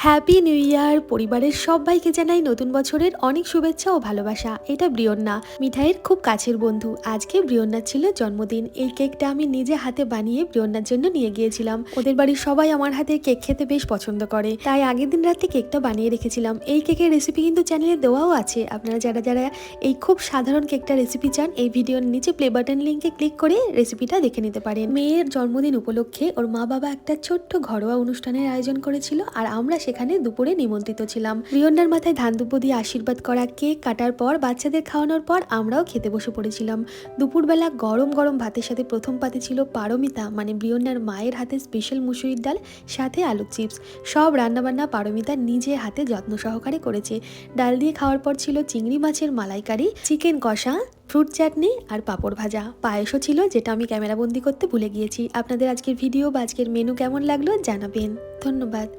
Happy new year. পরিবারের সবাইকে জানাই নতুন বছরের অনেক শুভেচ্ছা ও ভালোবাসা। এটা ব্রিয়ন্না, মিঠাইয়ের খুব কাছের বন্ধু। আজকে ব্রিয়ন্নার ছিল জন্মদিন। এই কেকটা আমি নিজে হাতে বানিয়ে ব্রিয়ন্নার জন্য নিয়ে গিয়েছিলাম। ওদের বাড়ির সবাই আমার হাতে কেক খেতে বেশ পছন্দ করে, তাই আগের দিন রাতে কেকটা বানিয়ে রেখেছিলাম। এই কেকের রেসিপি কিন্তু চ্যানেলে দেওয়াও আছে। আপনারা যারা যারা এই খুব সাধারণ কেকটা রেসিপি চান, এই ভিডিওর নিচে প্লে বাটন লিঙ্কে ক্লিক করে রেসিপিটা দেখে নিতে পারেন। মেয়ের জন্মদিন উপলক্ষে ওর মা বাবা একটা ছোট্ট ঘরোয়া অনুষ্ঠানের আয়োজন করেছিল, আর আমরা সেখানে দুপুরে নিমন্ত্রিত ছিলাম। ব্রিয়ন্নার মাথায় ধান দুব্য দিয়ে আশীর্বাদ করা, কেক কাটার পর বাচ্চাদের খাওয়ানোর পর আমরাও খেতে বসে পড়েছিলাম। দুপুরবেলা গরম গরম ভাতের সাথে প্রথম পাতে ছিল পারমিতা মানে ব্রিয়ন্নার মায়ের হাতে স্পেশাল মুসুরির ডাল, সাথে আলুর চিপস। সব রান্নাবান্না পারমিতা নিজে হাতে যত্ন সহকারে করেছে। ডাল দিয়ে খাওয়ার পর ছিল চিংড়ি মাছের মালাইকারি, চিকেন কষা, ফ্রুট চাটনি আর পাঁপড় ভাজা। পায়েসও ছিল, যেটা আমি ক্যামেরাবন্দি করতে ভুলে গিয়েছি। আপনাদের আজকের ভিডিও বা আজকের মেনু কেমন লাগলো জানাবেন। ধন্যবাদ।